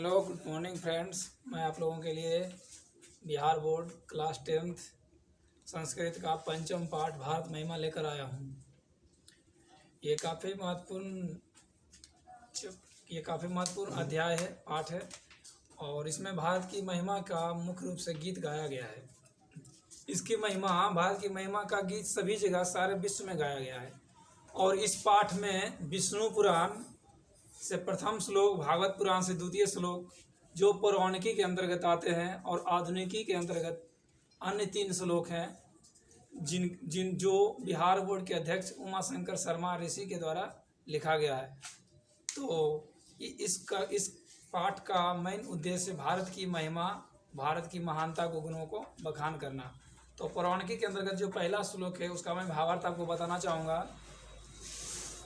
Hello good morning friends. मैं आप लोगों के लिए Bihar board class 10th Sanskrit का पंचम पाठ भारत महिमा लेकर आया हूँ। ये काफ़ी महत्वपूर्ण अध्याय है, पाठ है, और इसमें भारत की महिमा का मुख्य रूप से गीत गाया गया है। इसकी महिमा, भारत की महिमा का गीत सभी जगह सारे विश्व में गाया गया है। और इस पाठ में विष्णु पुराण से प्रथम श्लोक, भागवत पुराण से द्वितीय श्लोक, जो पौराणिकी के अंतर्गत आते हैं, और आधुनिकी के अंतर्गत अन्य 3 श्लोक हैं, जो बिहार बोर्ड के अध्यक्ष उमा शंकर शर्मा ऋषि के द्वारा लिखा गया है। तो इस पाठ का मेन उद्देश्य भारत की महिमा, भारत की महानता को, गुणों को बखान करना। तो पौराणिकी के अंतर्गत जो पहला श्लोक है उसका मैं भावार्थ आपको बताना चाहूँगा।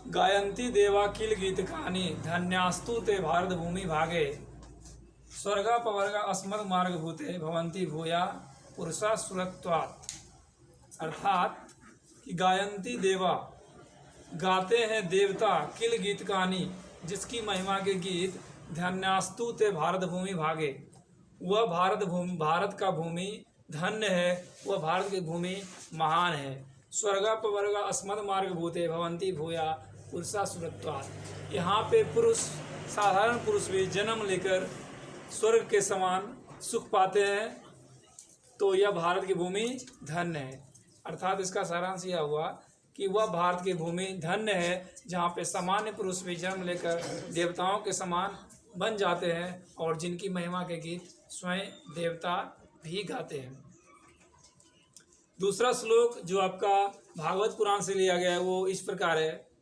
गायन्ति देवा किल गीत कहानी, धन्यास्तु ते भारत भूमि भागे, स्वर्गा पवर्गा अस्मद मार्ग भूते, भवंती भूया पुरुषा सुरत्वात्। अर्थात कि गायन्ति देवा, गाते हैं देवता, किल गीत कहानी, जिसकी महिमा के गीत, धन्यास्तु ते भारत भूमि भागे, वह भारत का भूमि धन्य है, वह भारत की भूमि महान है। स्वर्गा पवर्गा अस्मद मार्ग भूते, भवंती भूया पुरुषा सुरत्वात्। यहाँ पे पुरुष, साधारण पुरुष भी जन्म लेकर स्वर्ग के समान सुख पाते हैं, तो यह भारत की भूमि धन्य है। अर्थात इसका सारांश यह हुआ कि वह भारत की भूमि धन्य है जहाँ पे सामान्य पुरुष भी जन्म लेकर देवताओं के समान बन जाते हैं, और जिनकी महिमा के गीत स्वयं देवता भी गाते हैं। दूसरा श्लोक जो आपका भागवत पुराण से लिया गया है वो इस प्रकार है।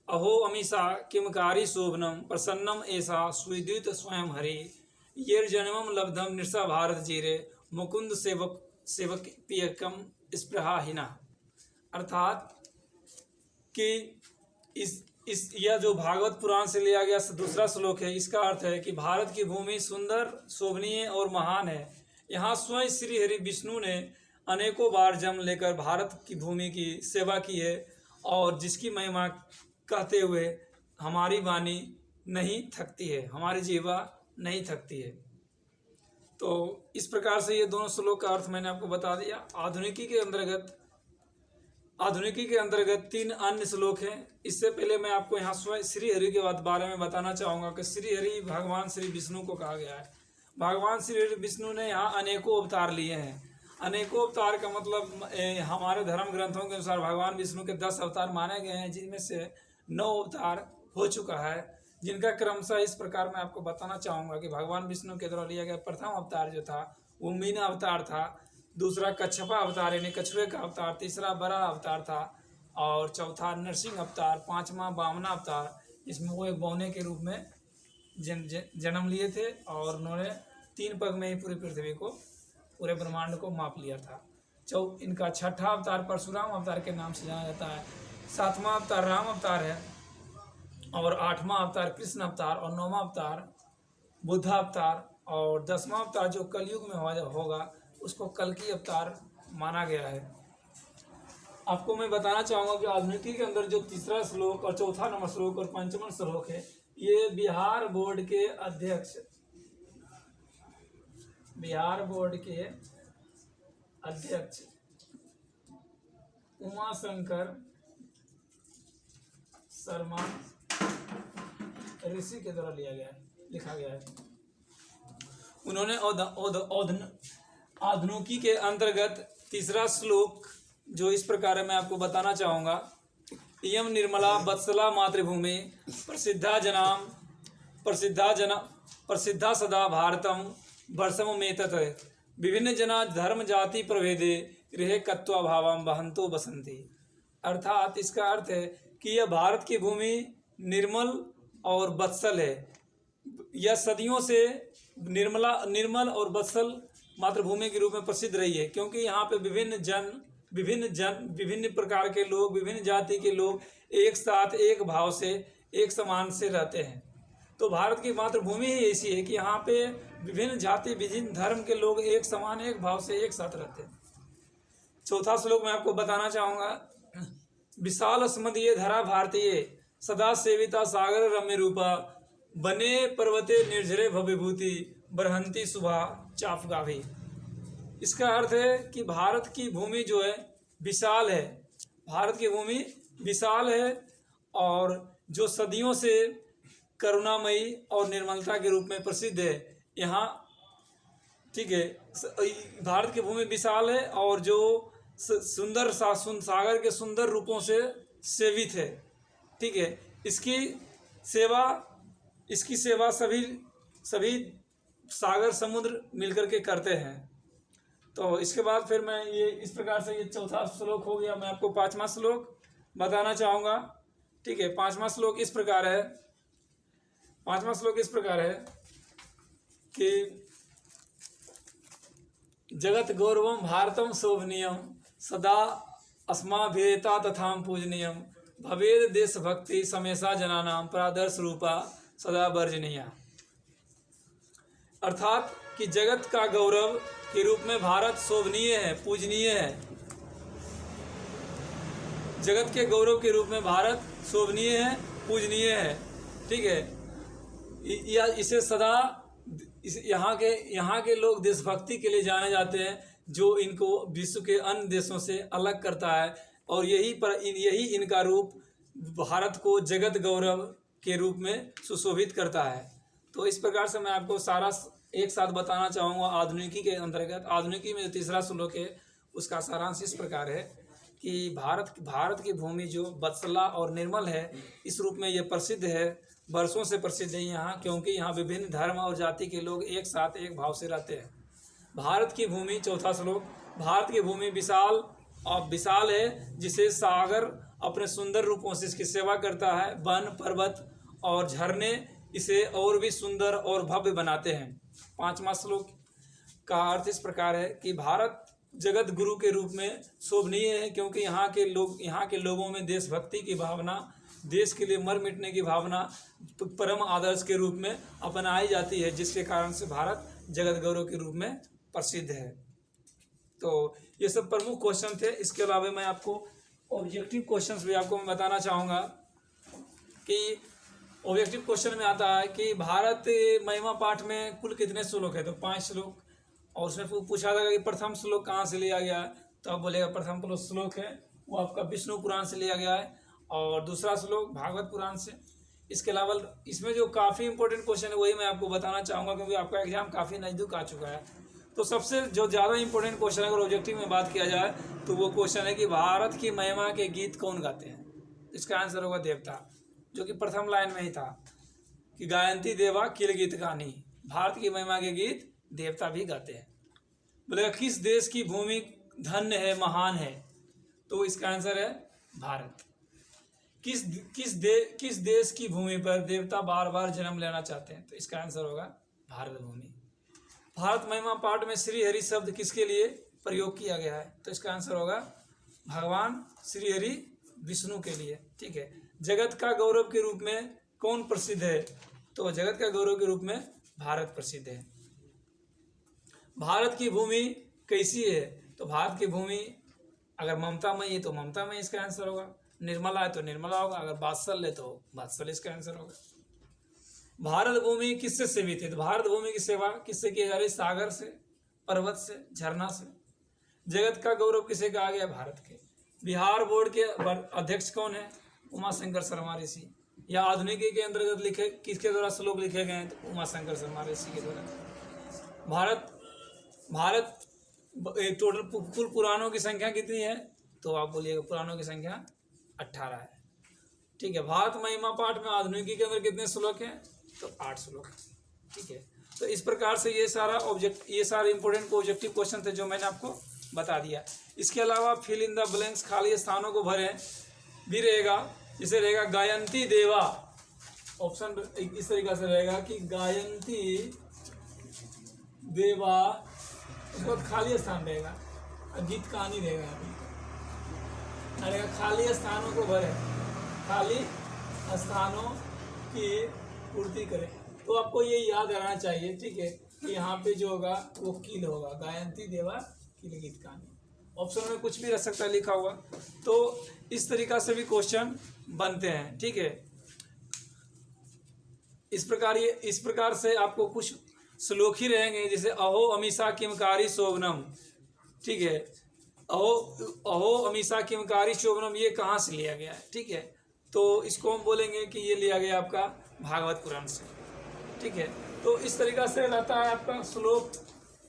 अहो अमीषा किमकारी शोभनम, प्रसन्नम ऐसा सुविद्युत स्वयं हरि, येर जन्मम लब्धम निशा भारत जीरे, मुकुंद सेवक पियकम स्पृहाहीना। अर्थात कि यह जो भागवत पुराण से लिया गया दूसरा श्लोक है, इसका अर्थ है कि भारत की भूमि सुंदर, शोभनीय और महान है। यहाँ स्वयं श्री हरि विष्णु ने अनेकों बार जन्म लेकर भारत की भूमि की सेवा की है, और जिसकी महिमा कहते हुए हमारी वाणी नहीं थकती है, हमारी जीवा नहीं थकती है। तो इस प्रकार से ये दोनों श्लोक का अर्थ मैंने आपको बता दिया। आधुनिकी के अंतर्गत 3 अन्य श्लोक हैं। इससे पहले मैं आपको यहाँ स्वयं श्री हरि के बारे में बताना चाहूँगा कि श्री हरि भगवान श्री विष्णु को कहा गया है। भगवान श्री विष्णु ने यहाँ अनेकों अवतार लिए हैं। अनेकों अवतार का मतलब हमारे धर्म ग्रंथों के अनुसार भगवान विष्णु के 10 अवतार माने गए हैं, जिनमें से 9 अवतार हो चुका है, जिनका क्रमशः इस प्रकार मैं आपको बताना चाहूँगा कि भगवान विष्णु के द्वारा लिया गया प्रथम अवतार जो था वो मीना अवतार था, दूसरा कच्छपा अवतार यानी कछुए का अवतार, तीसरा बरा अवतार था, और चौथा नरसिंह अवतार, 5वां वामना अवतार, जिसमें वो एक बौने के रूप में जन्म लिए थे, और उन्होंने 3 पग में ही पूरी पृथ्वी को, पूरे ब्रह्मांड को माप लिया था। इनका 6ठा अवतार परशुराम अवतार के नाम से जाना जाता है, 7वां अवतार राम अवतार है, और 8वां अवतार कृष्ण अवतार, और 9वां अवतार बुद्धा अवतार, और 10वां अवतार जो कलयुग में होगा उसको कल्कि अवतार माना गया है। आपको मैं बताना चाहूँगा कि आधुनिकी के अंदर जो तीसरा श्लोक और चौथा नंबर श्लोक और 5वां श्लोक है, ये बिहार बोर्ड के अध्यक्ष उमा शंकर शर्मा ऋषि के द्वारा लिखा गया है। उन्होंने आधुनिकी के अंतर्गत तीसरा श्लोक जो इस प्रकार है, मैं आपको बताना चाहूँगा। इयं निर्मला वत्सला मातृभूमि, प्रसिद्धा सदा भारतम वर्षम मेतत, विभिन्न जना धर्म जाति प्रभेदे गृहे कत्वा भावम वहंतो बसंती। अर्थात इसका अर्थ है कि यह भारत की भूमि निर्मल और वत्सल है। यह सदियों से निर्मल और वत्सल मातृभूमि के रूप में प्रसिद्ध रही है, क्योंकि यहाँ पे विभिन्न प्रकार के लोग, विभिन्न जाति के लोग एक साथ, एक भाव से, एक समान से रहते हैं। तो भारत की मातृभूमि ही ऐसी है कि यहाँ पे विभिन्न जाति, विभिन्न धर्म के लोग एक समान, एक भाव से एक साथ रहते हैं। चौथा श्लोक मैं आपको बताना चाहूँगा। विशाल स्मदीय धरा भारतीय, सदा सेविता सागर रम्य रूपा, बने पर्वते निर्झरे भविभूति बरहंती सुबह चाफ गाभी। इसका अर्थ है कि भारत की भूमि जो है विशाल है, भारत की भूमि विशाल है और जो सदियों से करुणामयी और निर्मलता के रूप में प्रसिद्ध है। यहाँ ठीक है, भारत की भूमि विशाल है और जो सुंदर सागर के सुंदर रूपों से सेवित है। ठीक है, इसकी सेवा सभी सागर समुद्र मिलकर के करते हैं। तो इसके बाद फिर मैं ये इस प्रकार से, ये चौथा श्लोक हो गया। मैं आपको पांचवा श्लोक बताना चाहूँगा। ठीक है, पांचवा श्लोक इस प्रकार है, पांचवा श्लोक इस प्रकार है कि जगत गौरवम भारतम शोभनीयम सदा अस्माभिरेता तथा पूजनीयम भवेद देश भक्ति समेसा जनानाम प्रादर्श रूपा सदा वर्जनीया। अर्थात कि जगत का गौरव के रूप में भारत शोभनीय है, पूजनीय है। जगत के गौरव के रूप में भारत शोभनीय है, पूजनीय है। ठीक है, इसे सदा यहाँ के लोग देशभक्ति के लिए जाने जाते हैं, जो इनको विश्व के अन्य देशों से अलग करता है और यही इनका रूप भारत को जगत गौरव के रूप में सुशोभित करता है। तो इस प्रकार से मैं आपको सारा एक साथ बताना चाहूँगा। आधुनिकी के अंतर्गत, आधुनिकी में जो तीसरा श्लोक है उसका सारांश इस प्रकार है कि भारत की भूमि जो वत्सला और निर्मल है, इस रूप में ये प्रसिद्ध है, वर्षों से प्रसिद्ध है यहाँ, क्योंकि यहाँ विभिन्न धर्म और जाति के लोग एक साथ एक भाव से रहते हैं। भारत की भूमि, चौथा श्लोक, भारत की भूमि विशाल है, जिसे सागर अपने सुंदर रूपों से इसकी सेवा करता है। वन, पर्वत और झरने इसे और भी सुंदर और भव्य बनाते हैं। पांचवा श्लोक का अर्थ इस प्रकार है कि भारत जगत गुरु के रूप में शोभनीय है, क्योंकि यहाँ के लोगों में देशभक्ति की भावना, देश के लिए मर मिटने की भावना परम आदर्श के रूप में अपनाई जाती है, जिसके कारण से भारत जगत गौरव के रूप में प्रसिद्ध है। तो ये सब प्रमुख क्वेश्चन थे। इसके अलावा मैं आपको ऑब्जेक्टिव क्वेश्चंस भी आपको मैं बताना चाहूँगा कि ऑब्जेक्टिव क्वेश्चन में आता है कि भारत महिमा पाठ में कुल कितने श्लोक है, तो 5 श्लोक। और उसमें पूछा था कि प्रथम श्लोक कहाँ से लिया गया है, तो आप बोलेगा प्रथम श्लोक है वो आपका विष्णु पुराण से लिया गया है और दूसरा श्लोक भागवत पुराण से। इसके अलावा इसमें जो काफ़ी इंपॉर्टेंट क्वेश्चन है वही मैं आपको बताना चाहूँगा, क्योंकि आपका एग्जाम काफ़ी नज़दीक आ चुका है। तो सबसे जो ज़्यादा इंपॉर्टेंट क्वेश्चन है, अगर ऑब्जेक्टिव में बात किया जाए तो वो क्वेश्चन है कि भारत की महिमा के गीत कौन गाते हैं। इसका आंसर होगा देवता, जो कि प्रथम लाइन में ही था कि गायंती देवा किल गीत गानी। भारत की महिमा के गीत देवता भी गाते हैं। बोलेगा किस देश की भूमि धन्य है, महान है, तो इसका आंसर है भारत। किस देश की भूमि पर देवता बार बार जन्म लेना चाहते हैं, तो इसका आंसर होगा भारत भूमि। भारत महिमा पाठ में श्री हरि शब्द किसके लिए प्रयोग किया गया है, तो इसका आंसर होगा भगवान श्री हरि विष्णु के लिए। ठीक है, जगत का गौरव के रूप में कौन प्रसिद्ध है, तो जगत का गौरव के रूप में भारत प्रसिद्ध है। भारत की भूमि कैसी है, तो भारत की भूमि अगर ममतामयी है तो ममतामयी इसका आंसर होगा, निर्मला है तो निर्मला होगा, अगर वात्सल्य है तो वात्सल्य इसका आंसर होगा। भारत भूमि किससे सेवित है, तो भारत भूमि की सेवा किससे की जा रही, सागर से, पर्वत से, झरना से। जगत का गौरव किसे कहा गया, भारत के। बिहार बोर्ड के अध्यक्ष कौन है, उमा शंकर शर्मा ऋषि। या आधुनिकी के अंतर्गत लिखे किसके द्वारा श्लोक लिखे गए हैं, तो उमा शंकर शर्मा ऋषि के द्वारा। भारत टोटल कुल पुराणों की संख्या कितनी है, तो आप बोलिएगा पुराणों की संख्या 18 है। ठीक है, भारत महिमा पाठ में आधुनिकी के अंदर कितने श्लोक हैं, तो 8 श्लोक। ठीक है, तो इस प्रकार से ये सारे इंपॉर्टेंट ऑब्जेक्टिव क्वेश्चन थे जो मैंने आपको बता दिया। इसके अलावा फिल इन द ब्लैंक्स, खाली स्थानों को भरें भी रहेगा। जैसे रहेगा गायंती देवा, ऑप्शन इस तरीका से रहेगा कि गायंती देवा, उसके बाद खाली स्थान रहेगा, गीत कहानी रहेगा, खाली स्थानों को भरें, खाली स्थानों की पूर्ति करें। तो आपको ये याद रहना चाहिए, ठीक है, कि यहाँ पे जो होगा वो किल होगा, गायंती देवा किल गीत कहानी। ऑप्शन में कुछ भी रह सकता है लिखा हुआ। तो इस तरीका से भी क्वेश्चन बनते हैं। ठीक है, इस प्रकार से आपको कुछ श्लोक ही रहेंगे, जैसे अहो अमीषा किमकारी शोभनम। ठीक है, अहो अमीषा किमकारी शोभनम, ये कहाँ से लिया गया है? ठीक है, तो इसको हम बोलेंगे कि ये लिया गया आपका भागवत पुराण से। ठीक है, तो इस तरीका से रहता है आपका श्लोक।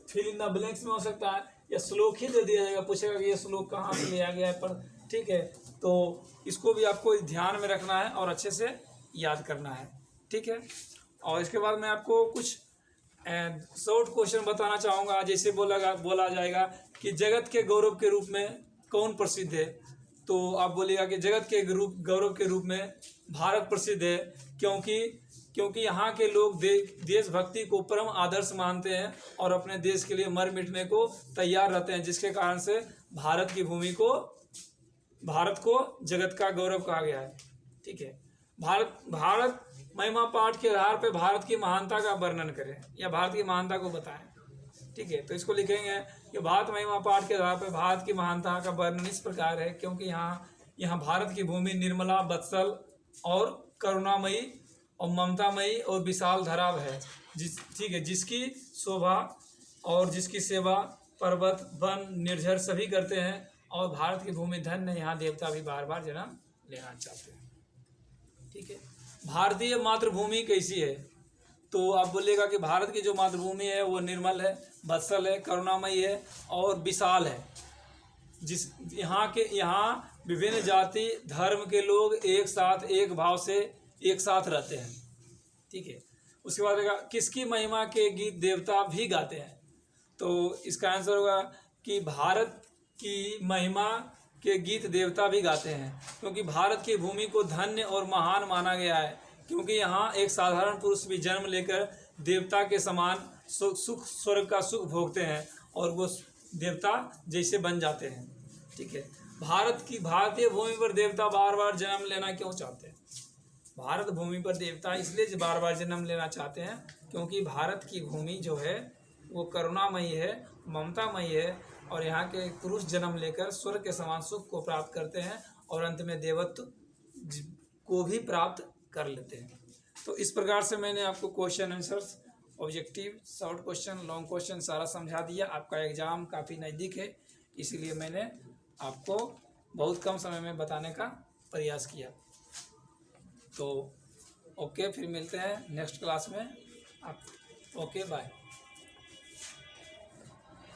फिल इन द ब्लैंक्स में हो सकता है या श्लोक ही दे दिया जाएगा, पूछेगा कि ये श्लोक कहाँ से लिया गया है पर। ठीक है, तो इसको भी आपको ध्यान में रखना है और अच्छे से याद करना है। ठीक है, और इसके बाद मैं आपको कुछ शॉर्ट क्वेश्चन बताना चाहूँगा। जैसे बोला जाएगा कि जगत के गौरव के रूप में कौन प्रसिद्ध है, तो आप बोलिएगा कि जगत के गौरव के रूप में भारत प्रसिद्ध है, क्योंकि यहाँ के लोग देशभक्ति को परम आदर्श मानते हैं और अपने देश के लिए मर मिटने को तैयार रहते हैं, जिसके कारण से भारत को जगत का गौरव कहा गया है। ठीक है, भारत महिमा पाठ के आधार पे भारत की महानता का वर्णन करें या भारत की महानता को बताएं। ठीक है, तो इसको लिखेंगे कि भारत महिमा पाठ के आधार पे भारत की महानता का वर्णन इस प्रकार है, क्योंकि यहाँ भारत की भूमि निर्मला, वत्सल और करुणामयी और ममतामयी और विशाल धराव है। ठीक है, जिसकी शोभा और जिसकी सेवा पर्वत, वन, निर्झर सभी करते हैं, और भारत की भूमि धन्य है, यहाँ देवता भी बार बार जन्म लेना चाहते हैं। ठीक है, भारतीय मातृभूमि कैसी है, तो आप बोलिएगा कि भारत की जो मातृभूमि है वो निर्मल है, वत्सल है, करुणामयी है और विशाल है। यहाँ विभिन्न जाति धर्म के लोग एक साथ एक भाव से एक साथ रहते हैं। ठीक है, उसके बाद किसकी महिमा के गीत देवता भी गाते हैं, तो इसका आंसर होगा कि भारत की महिमा के गीत देवता भी गाते हैं, क्योंकि भारत की भूमि को धन्य और महान माना गया है, क्योंकि यहाँ एक साधारण पुरुष भी जन्म लेकर देवता के समान स्वर्ग का सुख भोगते हैं और वो देवता जैसे बन जाते हैं। ठीक है, भारतीय भूमि पर देवता बार बार जन्म लेना क्यों चाहते हैं? भारत भूमि पर देवता इसलिए बार बार जन्म लेना चाहते हैं क्योंकि भारत की भूमि जो है वो करुणामयी है, ममतामयी है, और यहाँ के पुरुष जन्म लेकर स्वर्ग के समान सुख को प्राप्त करते हैं और अंत में देवत्व को भी प्राप्त कर लेते हैं। तो इस प्रकार से मैंने आपको question answers, objective, short question, long question सारा समझा दिया। आपका एग्ज़ाम काफ़ी नज़दीक है, इसीलिए मैंने आपको बहुत कम समय में बताने का प्रयास किया। तो ओके, फिर मिलते हैं नेक्स्ट क्लास में। Okay, bye.